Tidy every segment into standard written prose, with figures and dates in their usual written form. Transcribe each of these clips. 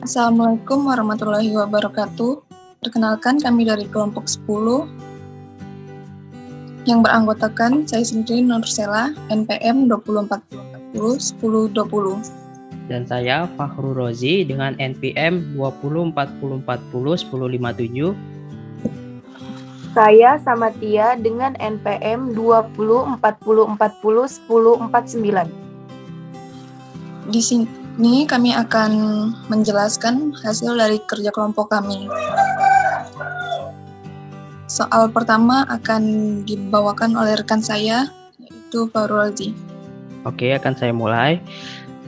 Assalamualaikum warahmatullahi wabarakatuh. Perkenalkan, kami dari kelompok 10 yang beranggotakan saya sendiri Nursela, NPM 204040 1020. Dan saya Fahru Rozi dengan NPM 204040 1057. Saya Samatia dengan NPM 204040 1049. Di sini kami akan menjelaskan hasil dari kerja kelompok kami. Soal pertama akan dibawakan oleh rekan saya, yaitu Fahru Rozi. Oke, akan saya mulai.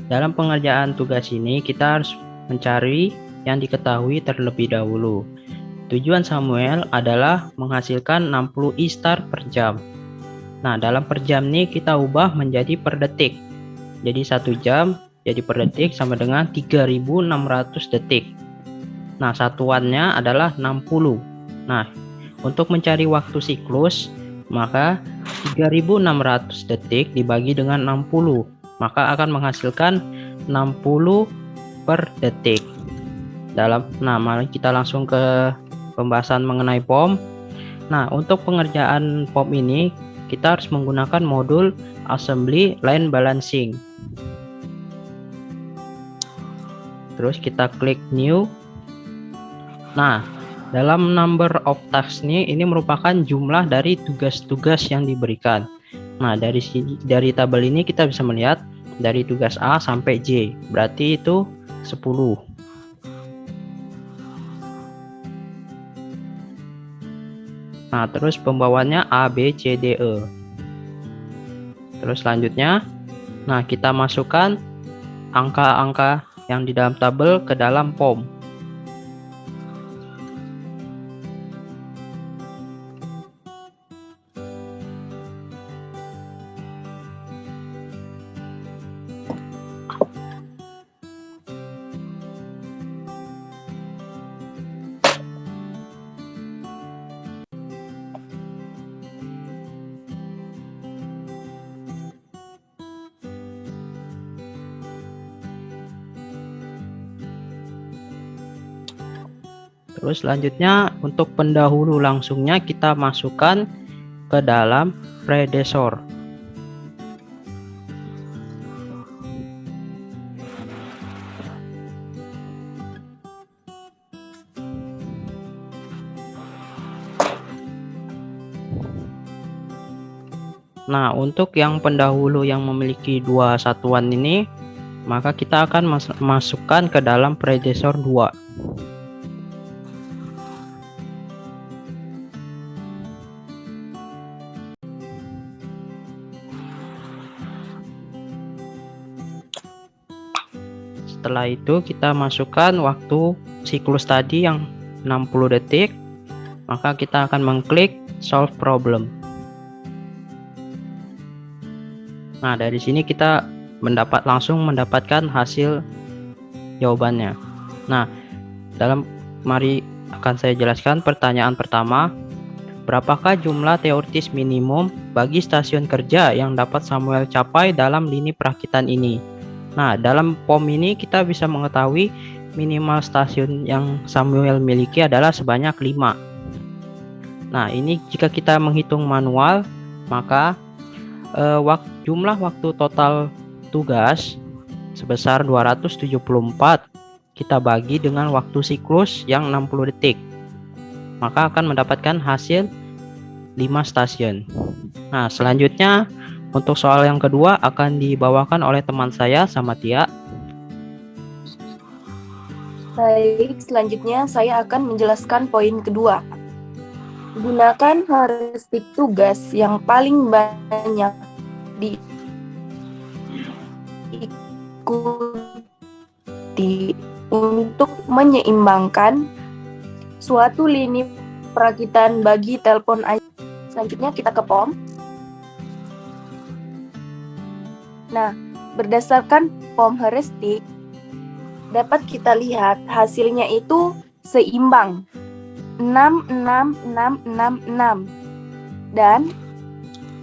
Dalam pengerjaan tugas ini, kita harus mencari yang diketahui terlebih dahulu. Tujuan Samuel adalah menghasilkan 60 E-star per jam. Nah, dalam per jam ini kita ubah menjadi per detik. Jadi 1 jam jadi per detik sama dengan 3600 detik. Nah, satuannya adalah 60. Nah, untuk mencari waktu siklus, maka 3600 detik dibagi dengan 60, maka akan menghasilkan 60 per detik. Mari kita langsung ke pembahasan mengenai POM. Nah, untuk pengerjaan POM ini kita harus menggunakan modul Assembly Line Balancing. Terus kita klik New. Nah, dalam number of tasks ini merupakan jumlah dari tugas-tugas yang diberikan. Nah, dari tabel ini kita bisa melihat dari tugas A sampai J, berarti itu 10. Nah, terus pembawaannya A, B, C, D, E. Terus selanjutnya, nah kita masukkan angka-angka yang di dalam tabel ke dalam POM. Terus selanjutnya untuk pendahulu langsungnya kita masukkan ke dalam predecessor. Nah, untuk yang pendahulu yang memiliki dua satuan ini, maka kita akan masukkan ke dalam predecessor 2. Setelah itu kita masukkan waktu siklus tadi yang 60 detik, maka kita akan mengklik solve problem. Nah, dari sini kita langsung mendapatkan hasil jawabannya. Nah, mari akan saya jelaskan pertanyaan pertama. Berapakah jumlah teoritis minimum bagi stasiun kerja yang dapat Samuel capai dalam lini perakitan ini? Nah, dalam POM ini kita bisa mengetahui minimal stasiun yang Samuel miliki adalah sebanyak 5. Nah, ini jika kita menghitung manual, maka jumlah waktu total tugas sebesar 274 kita bagi dengan waktu siklus yang 60 detik, maka akan mendapatkan hasil 5 stasiun. Nah, selanjutnya untuk soal yang kedua akan dibawakan oleh teman saya Samatia. Baik, selanjutnya saya akan menjelaskan poin kedua. Gunakan heuristik tugas yang paling banyak diikuti untuk menyeimbangkan suatu lini perakitan bagi telepon IC. Selanjutnya kita ke POM. Nah, berdasarkan POM heuristik, dapat kita lihat hasilnya itu seimbang 66666 dan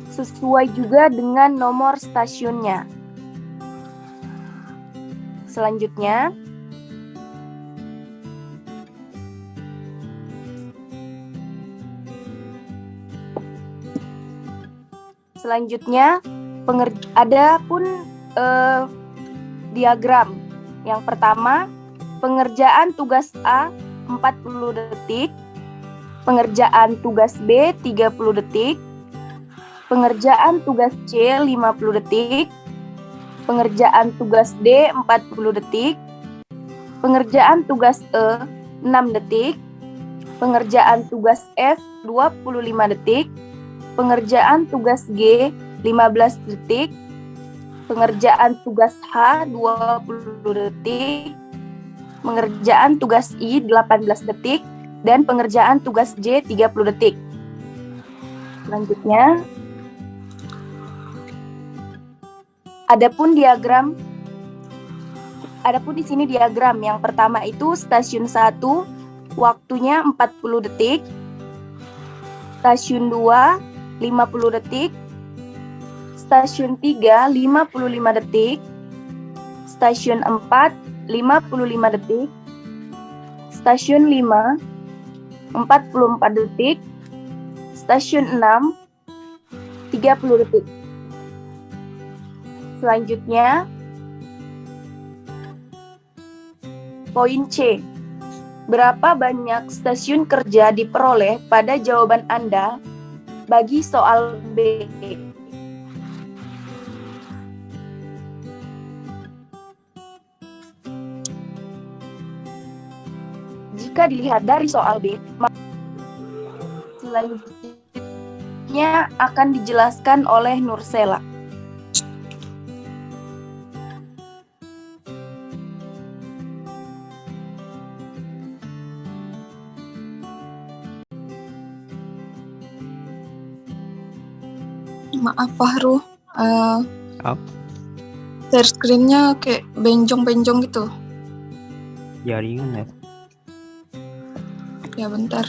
sesuai juga dengan nomor stasiunnya. Selanjutnya Selanjutnya ada pun diagram. Yang pertama, pengerjaan tugas A 40 detik, pengerjaan tugas B 30 detik, pengerjaan tugas C 50 detik, pengerjaan tugas D 40 detik, pengerjaan tugas E 6 detik, pengerjaan tugas F 25 detik, pengerjaan tugas G 15 detik, pengerjaan tugas H 20 detik, pengerjaan tugas I 18 detik, dan pengerjaan tugas J 30 detik. Selanjutnya, adapun di sini diagram. Yang pertama itu stasiun 1 waktunya 40 detik, stasiun 2 50 detik, stasiun 3 55 detik, stasiun 4 55 detik, stasiun 5 44 detik, stasiun 6 30 detik. Selanjutnya, poin C. Berapa banyak stasiun kerja diperoleh pada jawaban Anda bagi soal B? Jika dilihat dari soal B, selanjutnya akan dijelaskan oleh Nursela. Maaf Fahru, Maaf. share screen-nya kayak benjong-benjong gitu. Jaringan ya. Ya bentar.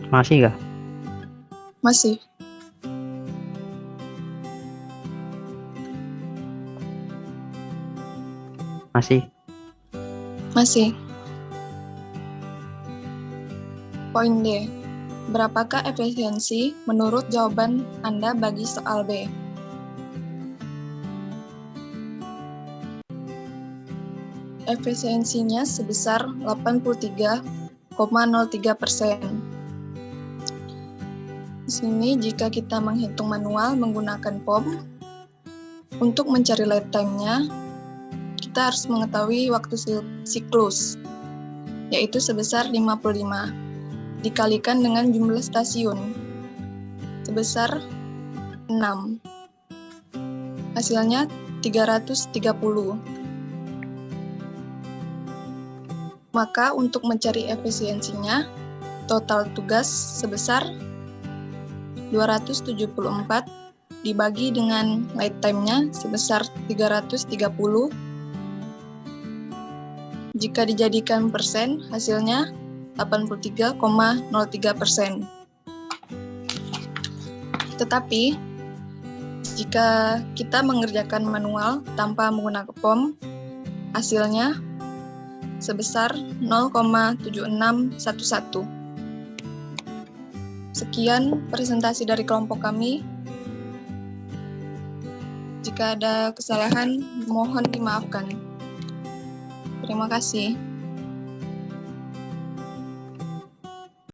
Masih kah? Masih. Masih. Masih. Poin D. Berapakah efisiensi menurut jawaban Anda bagi soal B? Efisiensinya sebesar 83,03%. Di sini jika kita menghitung manual menggunakan POM, untuk mencari lead time-nya, kita harus mengetahui waktu siklus, yaitu sebesar 55, dikalikan dengan jumlah stasiun, sebesar 6. Hasilnya 330. Maka untuk mencari efisiensinya, total tugas sebesar 274 dibagi dengan light time-nya sebesar 330. Jika dijadikan persen, hasilnya 83,03%. Tetapi, jika kita mengerjakan manual tanpa menggunakan POM, hasilnya sebesar 0,7611. Sekian presentasi dari kelompok kami. Jika ada kesalahan, mohon dimaafkan. Terima kasih.